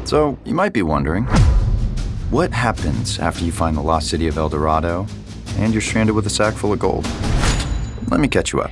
So, you might be wondering, what happens after you find the lost city of El Dorado and you're stranded with a sack full of gold? Let me catch you up.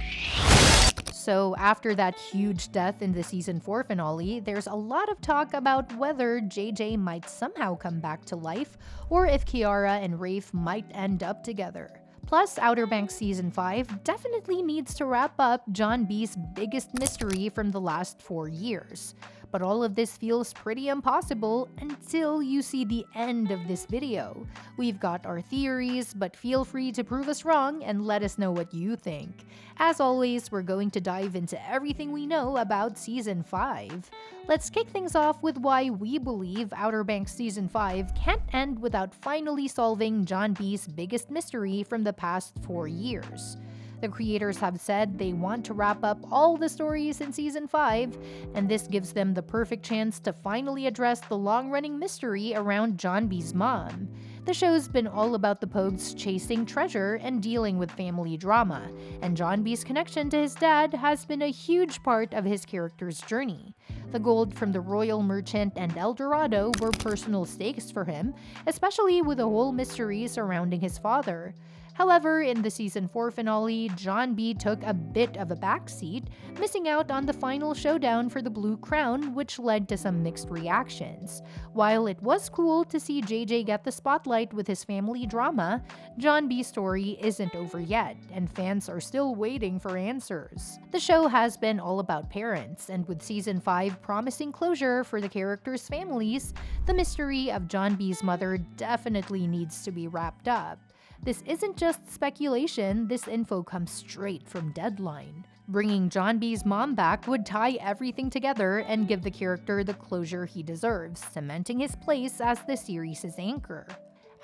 So after that huge death in the season 4 finale, there's a lot of talk about whether JJ might somehow come back to life or if Kiara and Rafe might end up together. Plus, Outer Banks Season 5 definitely needs to wrap up John B's biggest mystery from the last 4 years. But all of this feels pretty impossible until you see the end of this video. We've got our theories, but feel free to prove us wrong and let us know what you think. As always, we're going to dive into everything we know about Season 5. Let's kick things off with why we believe Outer Banks Season 5 can't end without finally solving John B's biggest mystery from the past 4 years. The creators have said they want to wrap up all the stories in Season 5, and this gives them the perfect chance to finally address the long-running mystery around John B's mom. The show's been all about the Pogues chasing treasure and dealing with family drama, and John B's connection to his dad has been a huge part of his character's journey. The gold from the Royal Merchant and El Dorado were personal stakes for him, especially with the whole mystery surrounding his father. However, in the Season 4 finale, John B took a bit of a backseat, missing out on the final showdown for the Blue Crown, which led to some mixed reactions. While it was cool to see JJ get the spotlight with his family drama, John B's story isn't over yet, and fans are still waiting for answers. The show has been all about parents, and with Season 5 promising closure for the characters' families, the mystery of John B's mother definitely needs to be wrapped up. This isn't just speculation, this info comes straight from Deadline. Bringing John B's mom back would tie everything together and give the character the closure he deserves, cementing his place as the series' anchor.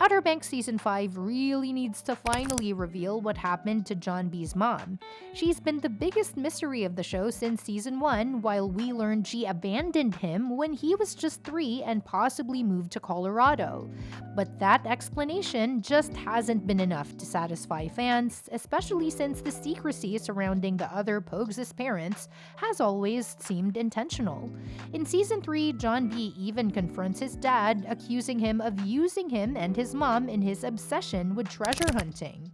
Outer Banks Season 5 really needs to finally reveal what happened to John B's mom. She's been the biggest mystery of the show since Season 1, while we learned she abandoned him when he was just 3 and possibly moved to Colorado. But that explanation just hasn't been enough to satisfy fans, especially since the secrecy surrounding the other Pogues' parents has always seemed intentional. In Season 3, John B even confronts his dad, accusing him of using him and his mom in his obsession with treasure hunting.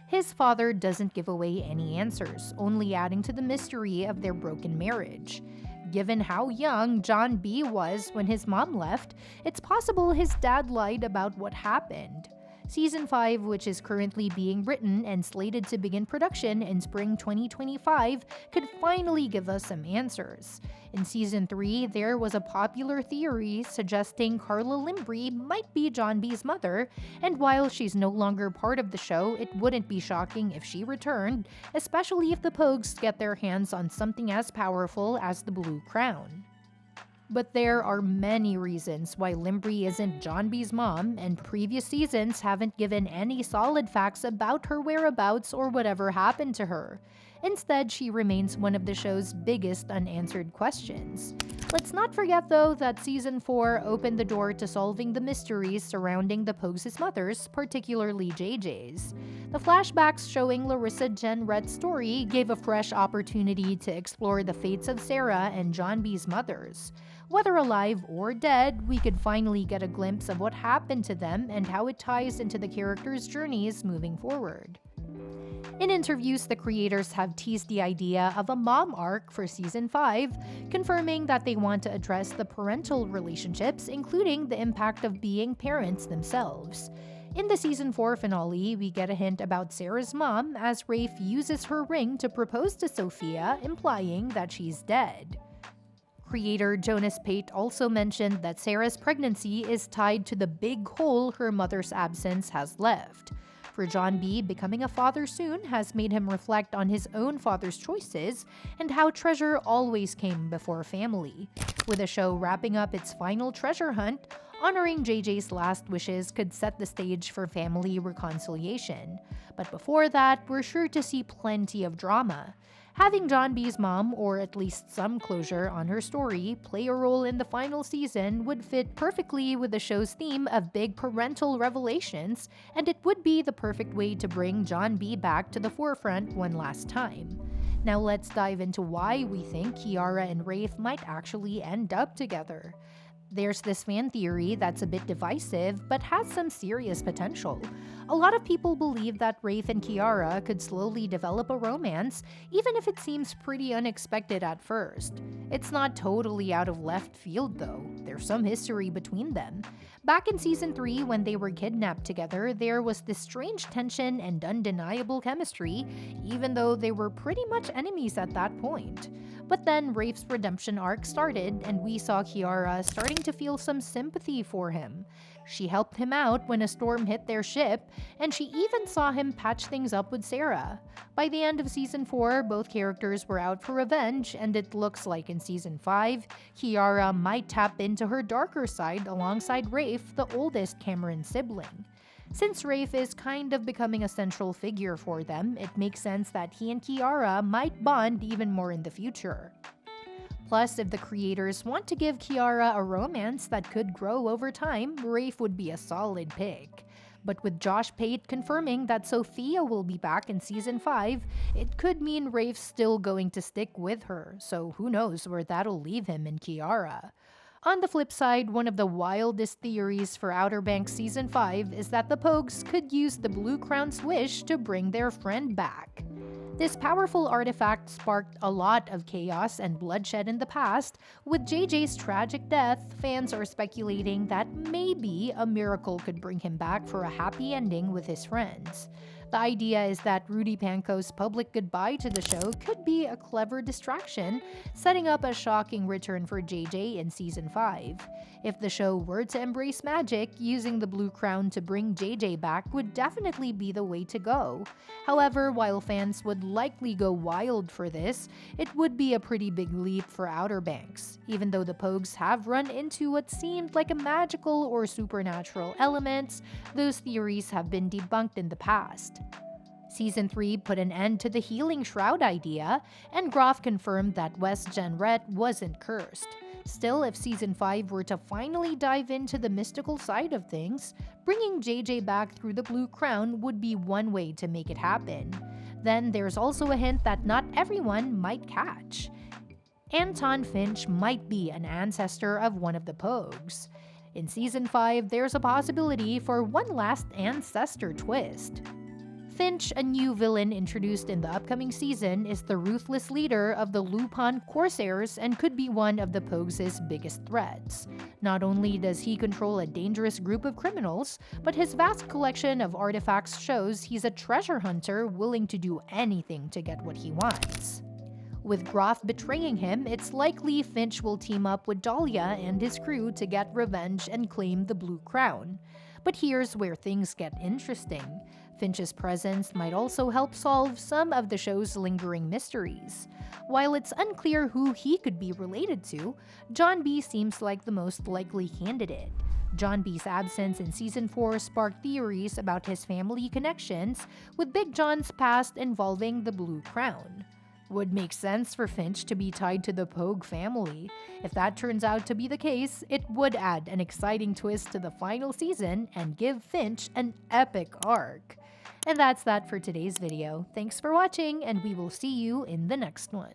His father doesn't give away any answers, only adding to the mystery of their broken marriage. Given how young John B was when his mom left, it's possible his dad lied about what happened. Season 5, which is currently being written and slated to begin production in spring 2025, could finally give us some answers. In Season 3, there was a popular theory suggesting Carla Limbri might be John B's mother, and while she's no longer part of the show, it wouldn't be shocking if she returned, especially if the Pogues get their hands on something as powerful as the Blue Crown. But there are many reasons why Limbri isn't John B's mom, and previous seasons haven't given any solid facts about her whereabouts or whatever happened to her. Instead, she remains one of the show's biggest unanswered questions. Let's not forget, though, that Season 4 opened the door to solving the mysteries surrounding the Pogues' mothers, particularly JJ's. The flashbacks showing Larissa Jen Rett's story gave a fresh opportunity to explore the fates of Sarah and John B's mothers. Whether alive or dead, we could finally get a glimpse of what happened to them and how it ties into the characters' journeys moving forward. In interviews, the creators have teased the idea of a mom arc for Season 5, confirming that they want to address the parental relationships, including the impact of being parents themselves. In the Season 4 finale, we get a hint about Sarah's mom as Rafe uses her ring to propose to Sophia, implying that she's dead. Creator Jonas Pate also mentioned that Sarah's pregnancy is tied to the big hole her mother's absence has left. For John B, becoming a father soon has made him reflect on his own father's choices and how treasure always came before family. With the show wrapping up its final treasure hunt, honoring JJ's last wishes could set the stage for family reconciliation. But before that, we're sure to see plenty of drama. Having John B's mom, or at least some closure on her story, play a role in the final season would fit perfectly with the show's theme of big parental revelations, and it would be the perfect way to bring John B back to the forefront one last time. Now let's dive into why we think Kiara and Rafe might actually end up together. There's this fan theory that's a bit divisive but has some serious potential. A lot of people believe that Rafe and Kiara could slowly develop a romance, even if it seems pretty unexpected at first. It's not totally out of left field though, there's some history between them. Back in season 3, when they were kidnapped together, there was this strange tension and undeniable chemistry, even though they were pretty much enemies at that point. But then Rafe's redemption arc started, and we saw Kiara starting to feel some sympathy for him. She helped him out when a storm hit their ship, and she even saw him patch things up with Sarah. By the end of season 4, both characters were out for revenge, and it looks like in season 5, Kiara might tap into her darker side alongside Rafe, the oldest Cameron sibling. Since Rafe is kind of becoming a central figure for them, it makes sense that he and Kiara might bond even more in the future. Plus, if the creators want to give Kiara a romance that could grow over time, Rafe would be a solid pick. But with Josh Pate confirming that Sophia will be back in season 5, it could mean Rafe's still going to stick with her, so who knows where that'll leave him and Kiara. On the flip side, one of the wildest theories for Outer Banks Season 5 is that the Pogues could use the Blue Crown's wish to bring their friend back. This powerful artifact sparked a lot of chaos and bloodshed in the past. With JJ's tragic death, fans are speculating that maybe a miracle could bring him back for a happy ending with his friends. The idea is that Rudy Panko's public goodbye to the show could be a clever distraction, setting up a shocking return for JJ in Season 5. If the show were to embrace magic, using the Blue Crown to bring JJ back would definitely be the way to go. However, while fans would likely go wild for this, it would be a pretty big leap for Outer Banks, even though the Pogues have run into what seemed like a magical or supernatural elements. Those theories have been debunked in the past. Season 3 put an end to the healing shroud idea, and Groff confirmed that West Jenret wasn't cursed. Still, if Season 5 were to finally dive into the mystical side of things, bringing JJ back through the Blue Crown would be one way to make it happen. Then there's also a hint that not everyone might catch. Anton Finch might be an ancestor of one of the Pogues. In Season 5, there's a possibility for one last ancestor twist. Finch, a new villain introduced in the upcoming season, is the ruthless leader of the Lupin Corsairs and could be one of the Pogues' biggest threats. Not only does he control a dangerous group of criminals, but his vast collection of artifacts shows he's a treasure hunter willing to do anything to get what he wants. With Groff betraying him, it's likely Finch will team up with Dahlia and his crew to get revenge and claim the Blue Crown. But here's where things get interesting. Finch's presence might also help solve some of the show's lingering mysteries. While it's unclear who he could be related to, John B seems like the most likely candidate. John B's absence in Season 4 sparked theories about his family connections, with Big John's past involving the Blue Crown. Would make sense for Finch to be tied to the Pogue family. If that turns out to be the case, it would add an exciting twist to the final season and give Finch an epic arc. And that's that for today's video. Thanks for watching, and we will see you in the next one.